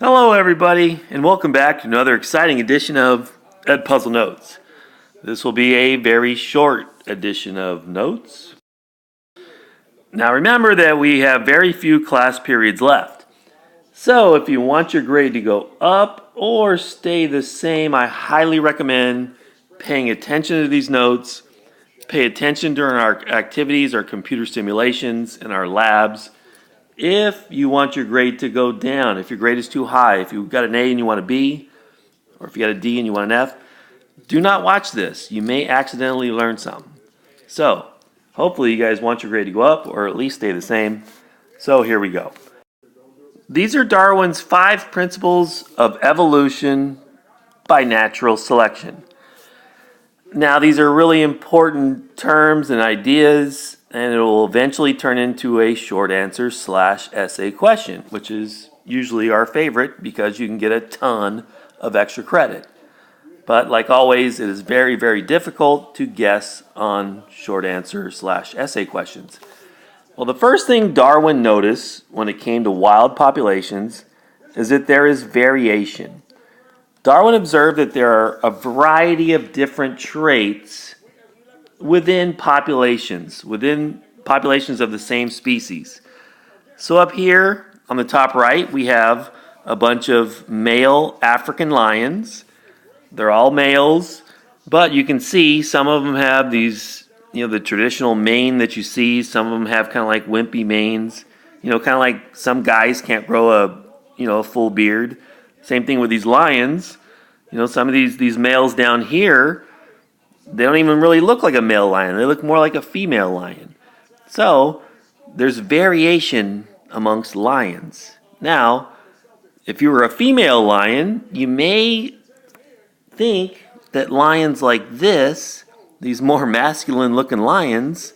Hello everybody, and welcome back to another exciting edition of Ed Puzzle Notes. This will be a very short edition of notes. Now remember that we have very few class periods left. So if you want your grade to go up or stay the same, I highly recommend paying attention to these notes. Pay attention during our activities, our computer simulations, and our labs. If you want your grade to go down, if your grade is too high, if you've got an A and you want a B, or if you got a D and you want an F, do not watch this. You may accidentally learn something. So, hopefully you guys want your grade to go up or at least stay the same. So here we go. These are Darwin's 5 principles of evolution by natural selection. Now these are really important terms and ideas, and it will eventually turn into a short answer / essay question, which is usually our favorite because you can get a ton of extra credit. But like always, it is very, very difficult to guess on short answer / essay questions. Well, the first thing Darwin noticed when it came to wild populations is that there is variation. Darwin observed that there are a variety of different traits within populations of the same species. So up here on the top right, we have a bunch of male African lions. They're all males, but you can see some of them have these, the traditional mane that you see. Some of them have kind of like wimpy manes, kind of like some guys can't grow a full beard. Same thing with these lions. Some of these males down here, they don't even really look like a male lion. They look more like a female lion. So there's variation amongst lions. Now, if you were a female lion, you may think that lions like this, these more masculine looking lions,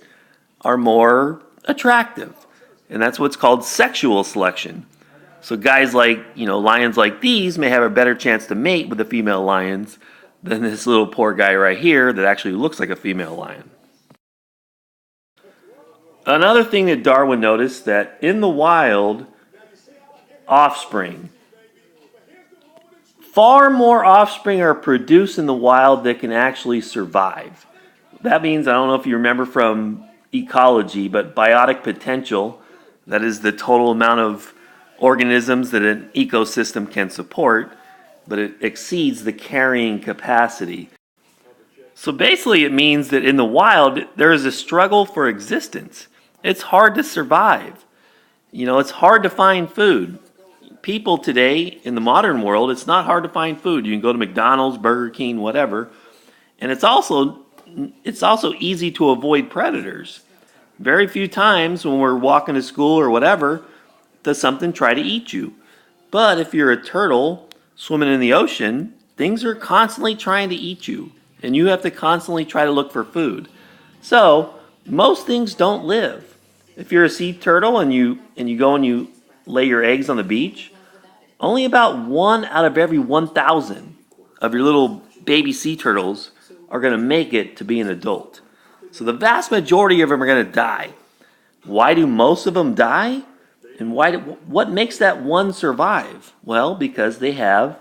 are more attractive. And that's what's called sexual selection. So guys like, lions like these may have a better chance to mate with the female lions than this little poor guy right here that actually looks like a female lion. Another thing that Darwin noticed, that in the wild, offspring. Far more offspring are produced in the wild that can actually survive. That means, I don't know if you remember from ecology, but biotic potential, that is the total amount of organisms that an ecosystem can support, but it exceeds the carrying capacity. So basically it means that in the wild, there is a struggle for existence. It's hard to survive. It's hard to find food. People today in the modern world, it's not hard to find food. You can go to McDonald's, Burger King, whatever. And it's also easy to avoid predators. Very few times when we're walking to school or whatever, does something try to eat you. But if you're a turtle swimming in the ocean, things are constantly trying to eat you, and you have to constantly try to look for food. So most things don't live. If you're a sea turtle and you go and you lay your eggs on the beach, only about 1 out of every 1,000 of your little baby sea turtles are going to make it to be an adult. So the vast majority of them are going to die. Why do most of them die? And what makes that one survive? Well, because they have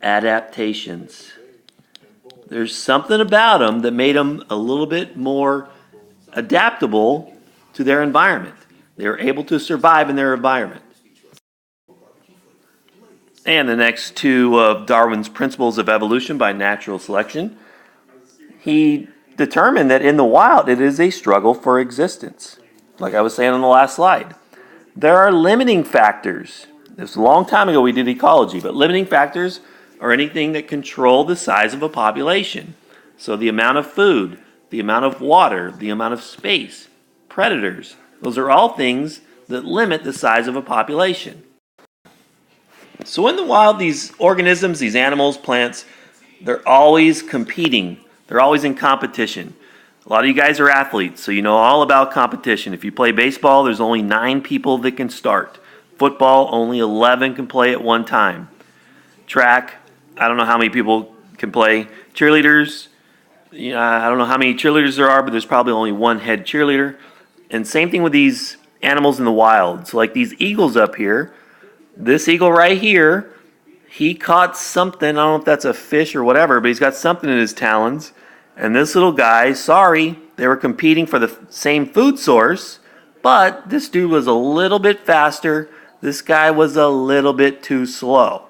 adaptations. There's something about them that made them a little bit more adaptable to their environment. They were able to survive in their environment. And the next 2 of Darwin's principles of evolution by natural selection, he determined that in the wild it is a struggle for existence. Like I was saying on the last slide. There are limiting factors. This was a long time ago we did ecology, but limiting factors are anything that control the size of a population. So the amount of food, the amount of water, the amount of space, predators. Those are all things that limit the size of a population. So in the wild, these organisms, these animals, plants, they're always competing. They're always in competition. A lot of you guys are athletes, so you know all about competition. If you play baseball, there's only 9 people that can start. Football, only 11 can play at one time. Track, I don't know how many people can play. Cheerleaders, I don't know how many cheerleaders there are, but there's probably only one head cheerleader. And same thing with these animals in the wild. So like these eagles up here, This eagle right here, he caught something. I don't know if that's a fish or whatever, but he's got something in his talons. And this little guy, sorry, they were competing for the same food source, but this dude was a little bit faster. This guy was a little bit too slow.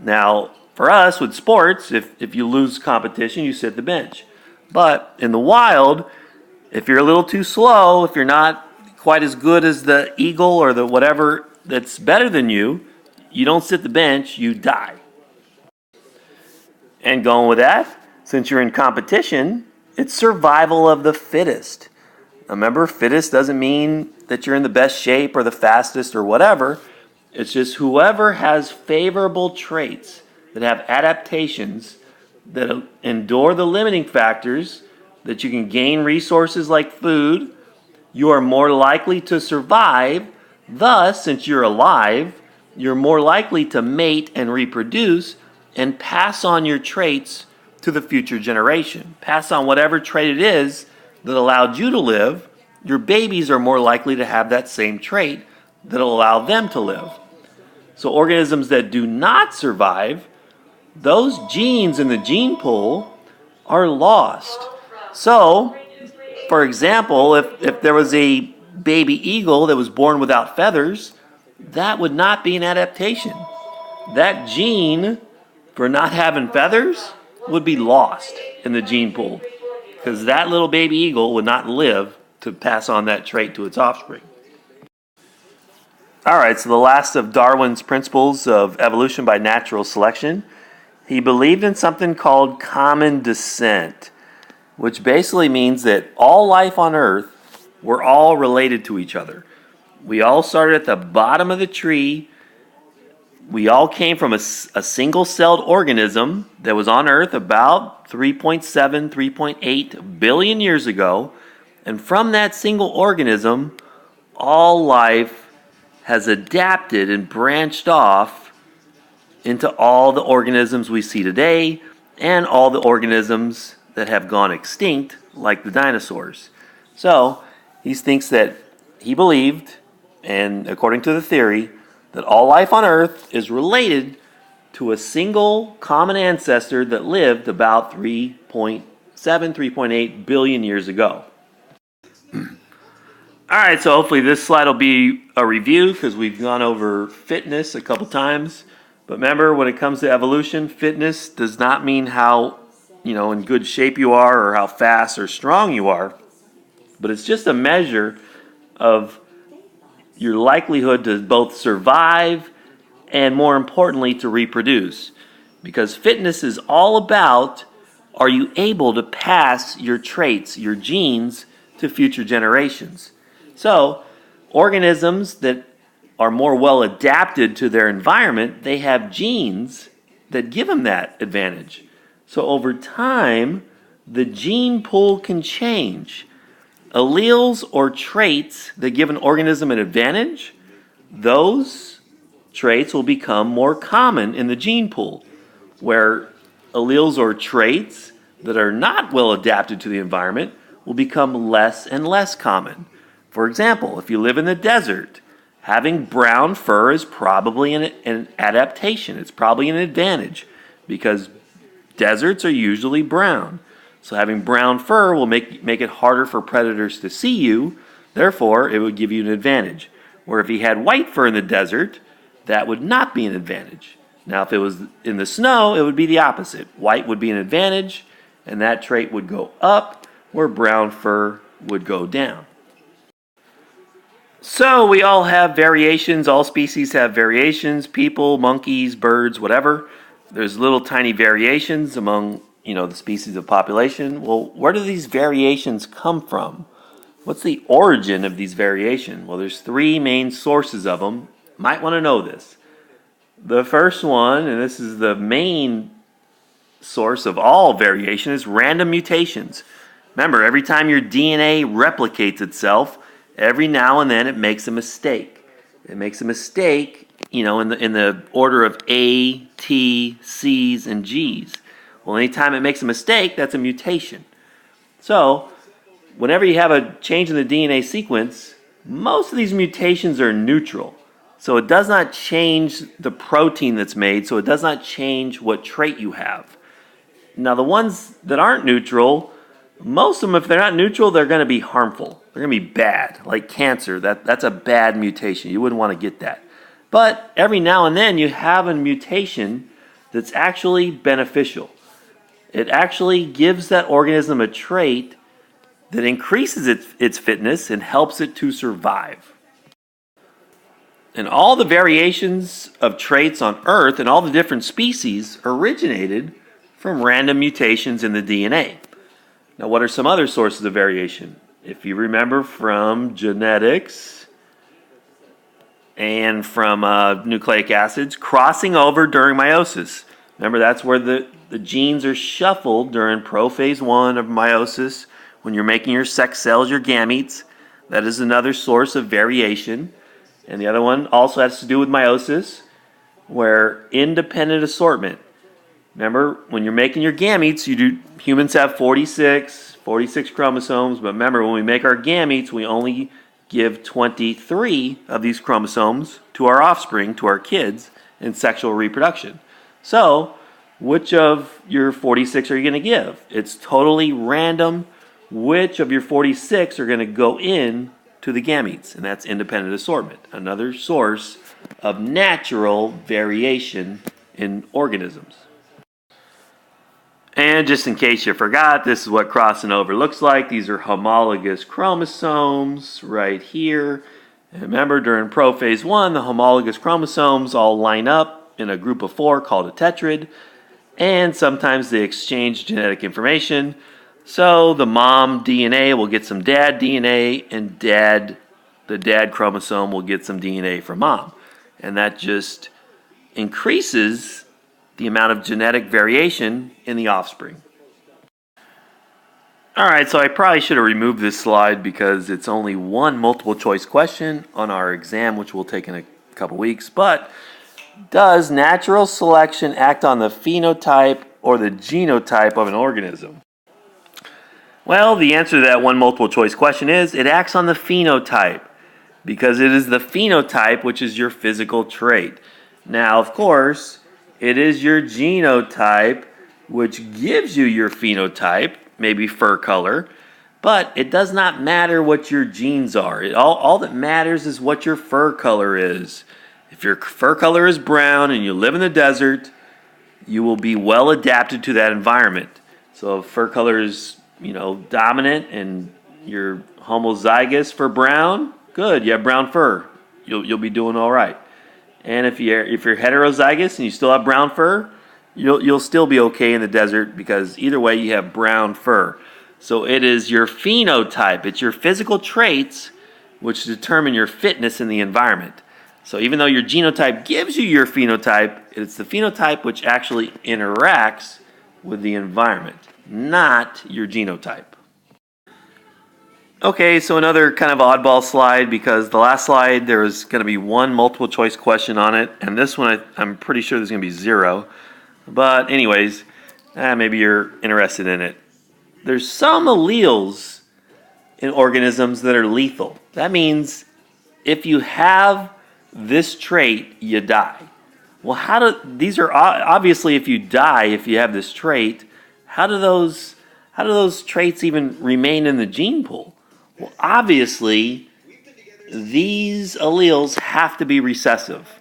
Now, for us with sports, if you lose competition, you sit the bench. But in the wild, if you're a little too slow, if you're not quite as good as the eagle or the whatever that's better than you, you don't sit the bench, you die. And going with that, since you're in competition, it's survival of the fittest. Remember, fittest doesn't mean that you're in the best shape or the fastest or whatever. It's just whoever has favorable traits that have adaptations that endure the limiting factors, that you can gain resources like food, you are more likely to survive. Thus, since you're alive, you're more likely to mate and reproduce and pass on your traits to the future generation. Pass on whatever trait it is that allowed you to live. Your babies are more likely to have that same trait that'll allow them to live. So organisms that do not survive, those genes in the gene pool are lost. So, for example, if there was a baby eagle that was born without feathers, that would not be an adaptation. That gene for not having feathers would be lost in the gene pool because that little baby eagle would not live to pass on that trait to its offspring. All right, so the last of Darwin's principles of evolution by natural selection, he believed in something called common descent, which basically means that all life on Earth, we're all related to each other. We all started at the bottom of the tree. We all came from a single-celled organism that was on Earth about 3.7, 3.8 billion years ago. And from that single organism, all life has adapted and branched off into all the organisms we see today and all the organisms that have gone extinct, like the dinosaurs. So he believed, and according to the theory, that all life on Earth is related to a single common ancestor that lived about 3.7, 3.8 billion years ago. All right, so hopefully this slide will be a review because we've gone over fitness a couple times. But remember, when it comes to evolution, fitness does not mean how, in good shape you are or how fast or strong you are. But it's just a measure of your likelihood to both survive and, more importantly, to reproduce. Because fitness is all about, are you able to pass your traits, your genes, to future generations? So, organisms that are more well adapted to their environment, they have genes that give them that advantage. So over time, the gene pool can change. Alleles or traits that give an organism an advantage, those traits will become more common in the gene pool, where alleles or traits that are not well adapted to the environment will become less and less common. For example, if you live in the desert, having brown fur is probably an adaptation. It's probably an advantage because deserts are usually brown. So having brown fur will make it harder for predators to see you. Therefore, it would give you an advantage. Where if you had white fur in the desert, that would not be an advantage. Now, if it was in the snow, it would be the opposite. White would be an advantage, and that trait would go up, where brown fur would go down. So we all have variations. All species have variations. People, monkeys, birds, whatever. There's little tiny variations among, the species of population. Well, where do these variations come from? What's the origin of these variations? Well, there's three main sources of them. Might want to know this. The first one, and this is the main source of all variation, is random mutations. Remember, every time your DNA replicates itself, every now and then it makes a mistake. It makes a mistake, in the order of A, T, C's, and G's. Well, anytime it makes a mistake, that's a mutation. So, whenever you have a change in the DNA sequence, most of these mutations are neutral. So it does not change the protein that's made, so it does not change what trait you have. Now the ones that aren't neutral, most of them, if they're not neutral, they're going to be harmful. They're going to be bad, like cancer. That's a bad mutation. You wouldn't want to get that. But every now and then you have a mutation that's actually beneficial. It actually gives that organism a trait that increases its fitness and helps it to survive. And all the variations of traits on Earth and all the different species originated from random mutations in the DNA. Now, what are some other sources of variation? If you remember from genetics and from nucleic acids, crossing over during meiosis. Remember, that's where the genes are shuffled during prophase 1 of meiosis, when you're making your sex cells, your gametes. That is another source of variation. And the other one also has to do with meiosis, where independent assortment. Remember, when you're making your gametes, humans have 46 chromosomes, but remember, when we make our gametes, we only give 23 of these chromosomes to our offspring, to our kids, in sexual reproduction. So, which of your 46 are you going to give? It's totally random which of your 46 are going to go in to the gametes, and that's independent assortment, another source of natural variation in organisms. And just in case you forgot, this is what crossing over looks like. These are homologous chromosomes right here. And remember, during prophase 1, the homologous chromosomes all line up in a group of 4 called a tetrad, and sometimes they exchange genetic information. So the mom DNA will get some dad DNA, and the dad chromosome will get some DNA from mom. And that just increases the amount of genetic variation in the offspring. Alright, so I probably should have removed this slide because it's only one multiple choice question on our exam, which we'll take in a couple weeks. But does natural selection act on the phenotype or the genotype of an organism? Well, the answer to that one multiple choice question is it acts on the phenotype, because it is the phenotype which is your physical trait. Now, of course, it is your genotype which gives you your phenotype, maybe fur color, but it does not matter what your genes are. All that matters is what your fur color is. If your fur color is brown and you live in the desert, you will be well adapted to that environment. So if fur color is, dominant and you're homozygous for brown, good, you have brown fur. You'll be doing all right. And if you're heterozygous and you still have brown fur, you'll still be okay in the desert, because either way you have brown fur. So it is your phenotype, it's your physical traits which determine your fitness in the environment. So even though your genotype gives you your phenotype, it's the phenotype which actually interacts with the environment, not your genotype. Okay, so another kind of oddball slide, because the last slide there was going to be one multiple choice question on it, and this one I'm pretty sure there's going to be 0. But anyways, maybe you're interested in it. There's some alleles in organisms that are lethal. That means if you have this trait, you die. Well, these are obviously, if you die, if you have this trait, how do those traits even remain in the gene pool? Well, obviously, these alleles have to be recessive.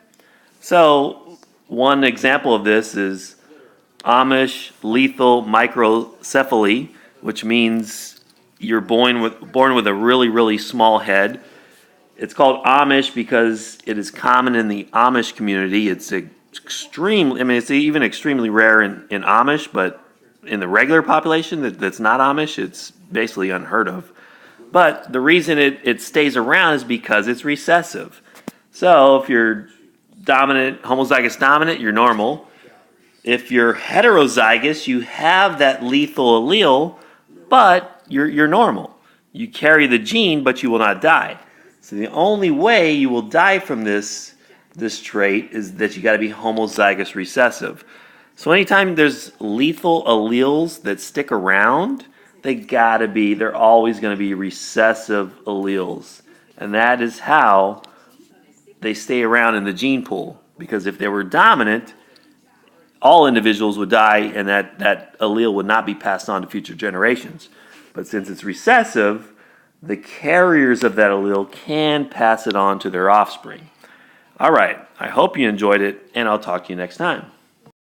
So, one example of this is Amish lethal microcephaly, which means you're born with a really, really small head. It's called Amish because it is common in the Amish community. It's it's even extremely rare in Amish, but in the regular population that's not Amish, it's basically unheard of. But the reason it stays around is because it's recessive. So if you're homozygous dominant, you're normal. If you're heterozygous, you have that lethal allele, but you're normal. You carry the gene, but you will not die. So the only way you will die from this trait is that you got to be homozygous recessive. So anytime there's lethal alleles that stick around, they're always going to be recessive alleles. And that is how they stay around in the gene pool. Because if they were dominant, all individuals would die and that allele would not be passed on to future generations. But since it's recessive, the carriers of that allele can pass it on to their offspring. All right, I hope you enjoyed it, and I'll talk to you next time.